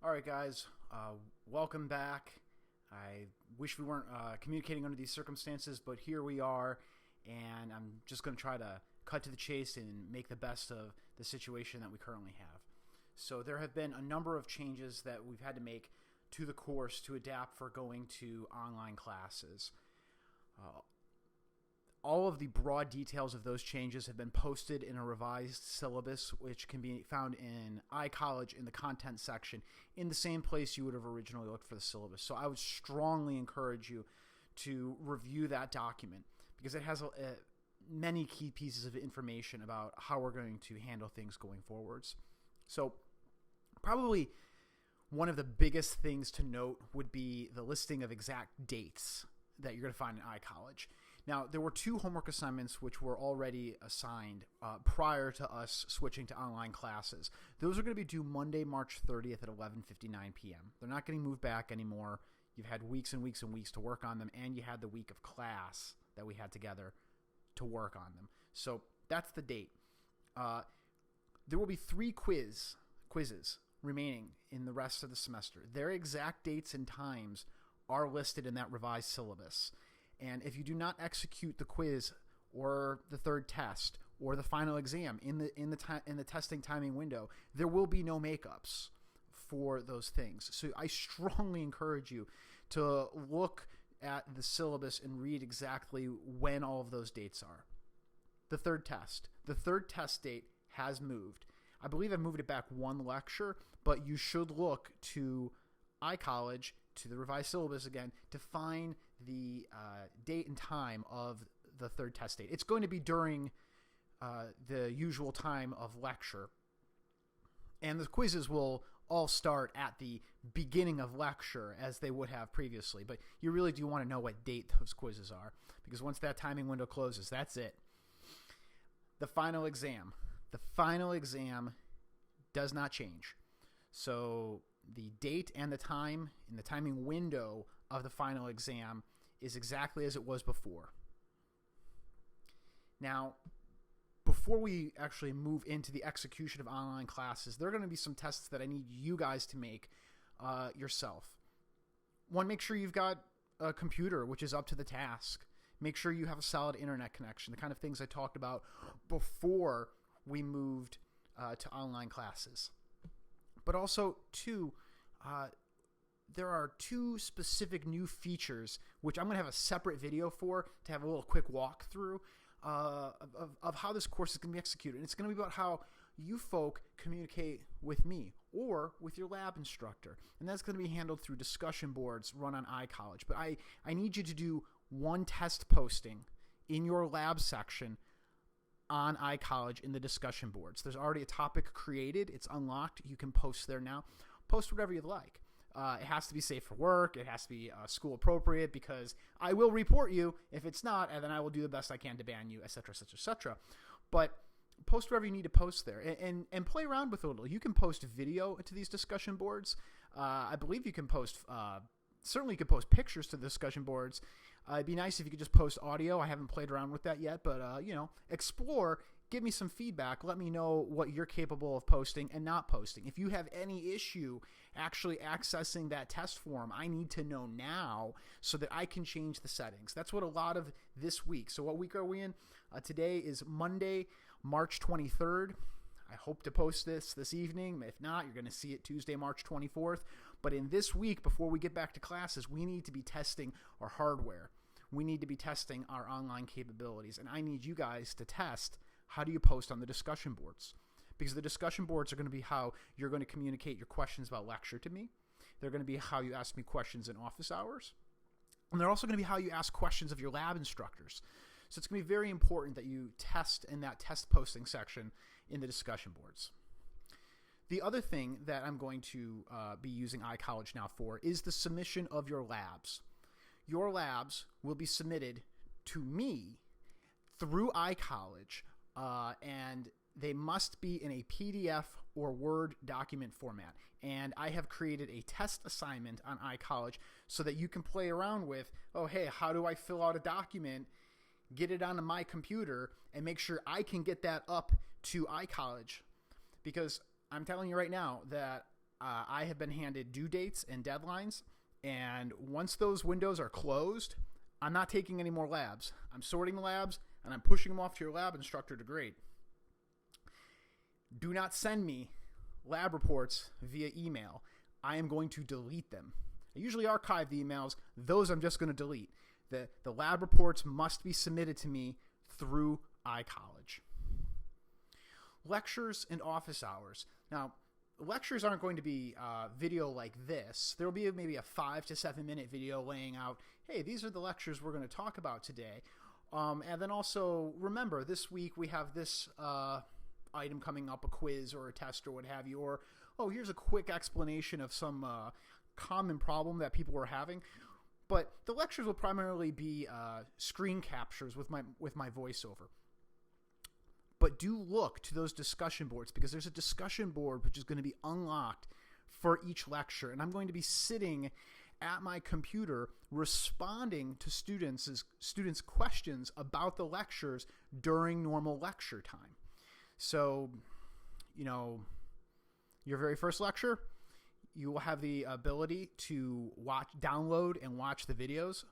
All right, guys, welcome back. I wish we weren't communicating under these circumstances, but here we are, and I'm just going to try to cut to the chase and make the best of the situation that we currently have. So there have been a number of changes that we've had to make to the course to adapt for going to online classes. All of the broad details of those changes have been posted in a revised syllabus, which can be found in iCollege in the content section in the same place you would have originally looked for the syllabus. So I would strongly encourage you to review that document because it has many key pieces of information about how we're going to handle things going forwards. So probably one of the biggest things to note would be the listing of exact dates that you're going to find in iCollege. Now, there were two homework assignments which were already assigned prior to us switching to online classes. Those are going to be due Monday, March 30th at 11:59 p.m. They're not getting moved back anymore. You've had weeks and weeks and weeks to work on them, and you had the week of class that we had together to work on them. So that's the date. There will be three quizzes remaining in the rest of the semester. Their exact dates and times are listed in that revised syllabus. And if you do not execute the quiz or the third test or the final exam in the testing timing window, there will be no makeups for those things. So I strongly encourage you to look at the syllabus and read exactly when all of those dates are. The third test date has moved. I believe I moved it back one lecture, but you should look to iCollege, to the revised syllabus again, to find the date and time of the third test date. It's going to be during the usual time of lecture. And the quizzes will all start at the beginning of lecture as they would have previously. But you really do want to know what date those quizzes are, because once that timing window closes, that's it. The final exam does not change. So the date and the time and the timing window of the final exam is exactly as it was before. Now, before we actually move into the execution of online classes, there are going to be some tests that I need you guys to make yourself. One, make sure you've got a computer which is up to the task. Make sure you have a solid internet connection, the kind of things I talked about before we moved to online classes. But also, two, there are two specific new features, which I'm going to have a separate video for to have a little quick walkthrough of how this course is going to be executed. And it's going to be about how you folk communicate with me or with your lab instructor. And that's going to be handled through discussion boards run on iCollege. But I need you to do one test posting in your lab section on iCollege in the discussion boards. There's already a topic created. It's unlocked. You can post there now. Post whatever you'd like. It has to be safe for work. It has to be school appropriate, because I will report you if it's not, and then I will do the best I can to ban you, etc., etc., etc. But post whatever you need to post there, and play around with it a little. You can post video to these discussion boards. I believe you can post certainly you could post pictures to the discussion boards. It'd be nice if you could just post audio. I haven't played around with that yet, but explore. Give me some feedback. Let me know what you're capable of posting and not posting. If you have any issue actually accessing that test form, I need to know now so that I can change the settings. That's what a lot of this week. So what week are we in? Today is Monday, March 23rd. I hope to post this evening. If not, you're going to see it Tuesday, March 24th. But in this week, before we get back to classes, we need to be testing our hardware. We need to be testing our online capabilities. And I need you guys to test, how do you post on the discussion boards? Because the discussion boards are going to be how you're going to communicate your questions about lecture to me. They're going to be how you ask me questions in office hours. And they're also going to be how you ask questions of your lab instructors. So it's going to be very important that you test in that test posting section in the discussion boards. The other thing that I'm going to be using iCollege now for is the submission of your labs. Your labs will be submitted to me through iCollege, and they must be in a PDF or Word document format. And I have created a test assignment on iCollege so that you can play around with, oh, hey, how do I fill out a document, get it onto my computer, and make sure I can get that up to iCollege? Because I'm telling you right now that I have been handed due dates and deadlines, and once those windows are closed, I'm not taking any more labs. I'm sorting the labs, and I'm pushing them off to your lab instructor to grade. Do not send me lab reports via email. I am going to delete them. I usually archive the emails. Those I'm just going to delete. The lab reports must be submitted to me through iCollege. Lectures and office hours. Now, lectures aren't going to be video like this. There will be maybe a 5 to 7 minute video laying out, hey, these are the lectures we're going to talk about today. And then also, remember, this week we have this item coming up, a quiz or a test or what have you. Or, oh, here's a quick explanation of some common problem that people are having. But the lectures will primarily be screen captures with my voiceover. But do look to those discussion boards, because there's a discussion board which is going to be unlocked for each lecture. And I'm going to be sitting at my computer responding to students' questions about the lectures during normal lecture time. So, your very first lecture, you will have the ability to download and watch the videos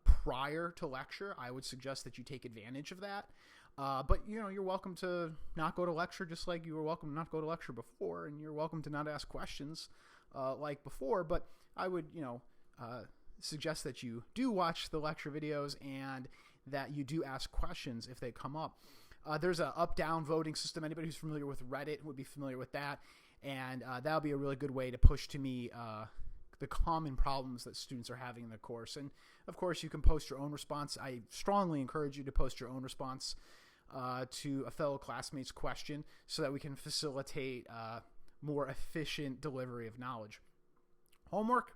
prior to lecture. I would suggest that you take advantage of that. But, you're welcome to not go to lecture just like you were welcome to not go to lecture before, and you're welcome to not ask questions like before. But I would, suggest that you do watch the lecture videos and that you do ask questions if they come up. There's an up-down voting system. Anybody who's familiar with Reddit would be familiar with that. And that'll be a really good way to push to me the common problems that students are having in the course. And, of course, you can post your own response. I strongly encourage you to post your own response to a fellow classmate's question so that we can facilitate more efficient delivery of knowledge. Homework.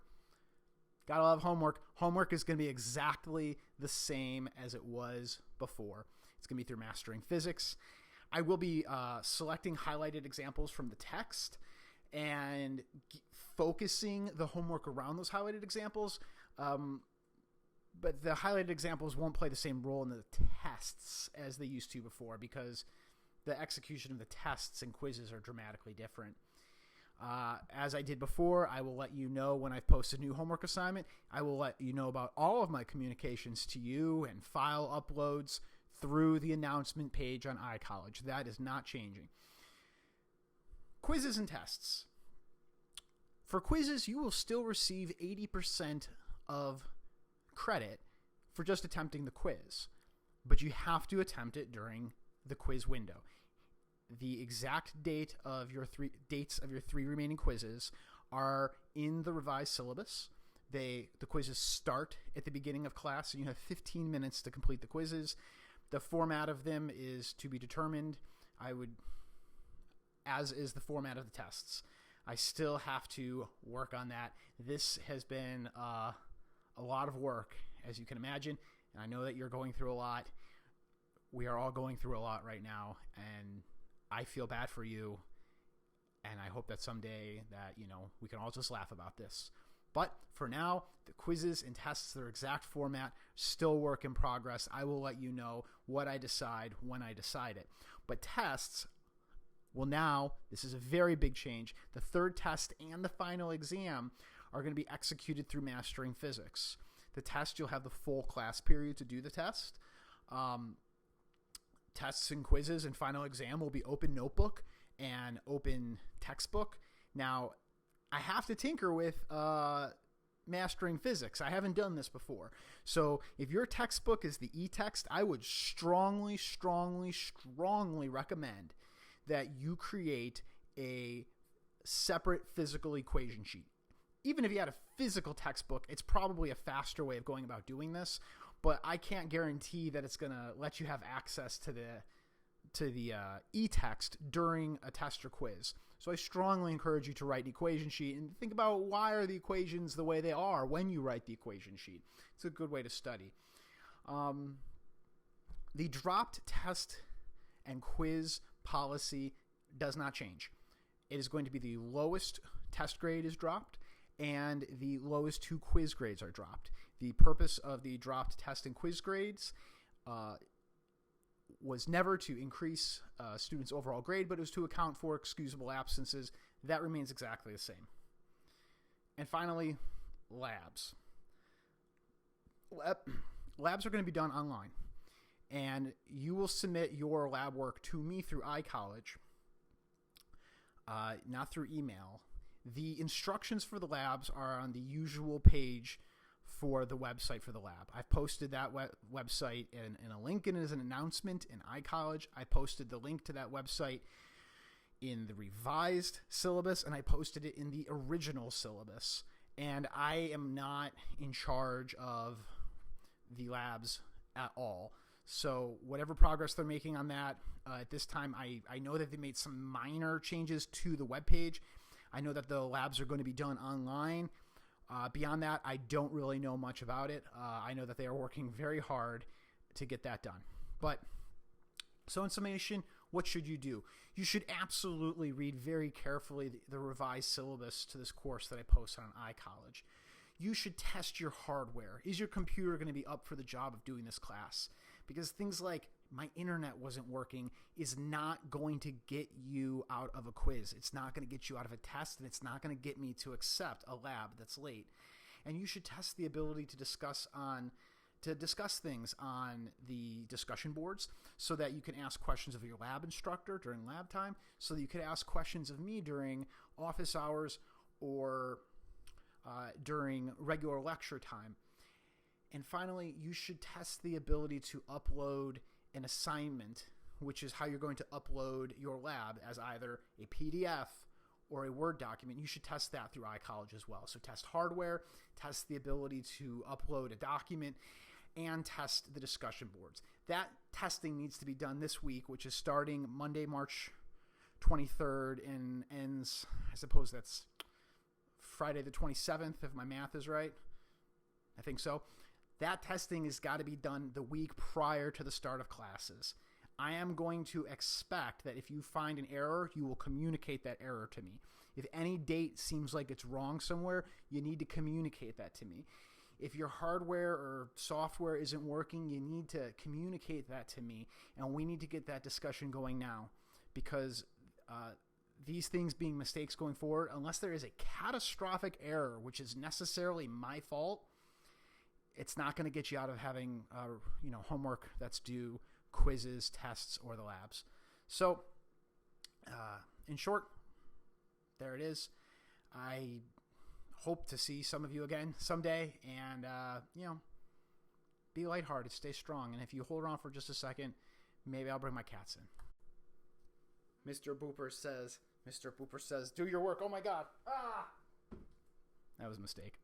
Gotta love homework. Homework is going to be exactly the same as it was before. It's going to be through Mastering Physics. I will be selecting highlighted examples from the text and focusing the homework around those highlighted examples. But the highlighted examples won't play the same role in the tests as they used to before, because the execution of the tests and quizzes are dramatically different. As I did before, I will let you know when I've posted a new homework assignment. I will let you know about all of my communications to you and file uploads through the announcement page on iCollege. That is not changing. Quizzes and tests. For quizzes, you will still receive 80% of credit for just attempting the quiz, but you have to attempt it during the quiz window. The exact dates of your three remaining quizzes are in the revised syllabus. The quizzes start at the beginning of class, and you have 15 minutes to complete the quizzes. The format of them is to be determined. As is the format of the tests. I still have to work on that. This has been a lot of work, as you can imagine, and I know that you're going through a lot. We are all going through a lot right now, and I feel bad for you, and I hope that someday that, we can all just laugh about this. But for now, the quizzes and tests, their exact format, still work in progress. I will let you know what I decide when I decide it. But tests, well, now, this is a very big change. The third test and the final exam are going to be executed through Mastering Physics. The test, you'll have the full class period to do the test. Tests and quizzes and final exam will be open notebook and open textbook. Now, I have to tinker with Mastering Physics. I haven't done this before. So if your textbook is the e-text, I would strongly, strongly, strongly recommend that you create a separate physical equation sheet. Even if you had a physical textbook, it's probably a faster way of going about doing this, but I can't guarantee that it's going to let you have access to the e-text during a test or quiz. So I strongly encourage you to write an equation sheet and think about why are the equations the way they are when you write the equation sheet. It's a good way to study. The dropped test and quiz policy does not change. It is going to be the lowest test grade is dropped and the lowest 2 quiz grades are dropped. The purpose of the dropped test and quiz grades was never to increase students' overall grade, but it was to account for excusable absences. that remains exactly the same. And finally, labs. Labs are going to be done online, and you will submit your lab work to me through iCollege, not through email. The instructions for the labs are on the usual page for the website for the lab. I've posted that website in a link and as an announcement in iCollege. I posted the link to that website in the revised syllabus, and I posted it in the original syllabus. And I am not in charge of the labs at all. So whatever progress they're making on that, at this time, I know that they made some minor changes to the webpage. I know that the labs are going to be done online. Beyond that, I don't really know much about it. I know that they are working very hard to get that done. But so in summation, what should you do? You should absolutely read very carefully the revised syllabus to this course that I posted on iCollege. You should test your hardware. Is your computer going to be up for the job of doing this class? Because things like my internet wasn't working is not going to get you out of a quiz. It's not going to get you out of a test, and it's not going to get me to accept a lab that's late. And you should test the ability to discuss things on the discussion boards so that you can ask questions of your lab instructor during lab time, so that you could ask questions of me during office hours or during regular lecture time. And finally, you should test the ability to upload an assignment, which is how you're going to upload your lab as either a PDF or a Word document. You should test that through iCollege as well. So test hardware, test the ability to upload a document, and test the discussion boards. That testing needs to be done this week, which is starting Monday, March 23rd and ends, I suppose that's Friday the 27th, if my math is right. I think so. That testing has got to be done the week prior to the start of classes. I am going to expect that if you find an error, you will communicate that error to me. If any date seems like it's wrong somewhere, you need to communicate that to me. If your hardware or software isn't working, you need to communicate that to me, and we need to get that discussion going now, because these things being mistakes going forward, unless there is a catastrophic error, which is necessarily my fault, it's not going to get you out of having homework that's due, quizzes, tests, or the labs. So, in short, there it is. I hope to see some of you again someday, and be lighthearted, stay strong, and if you hold on for just a second, maybe I'll bring my cats in. Mr. Booper says, do your work. Oh my God. That was a mistake.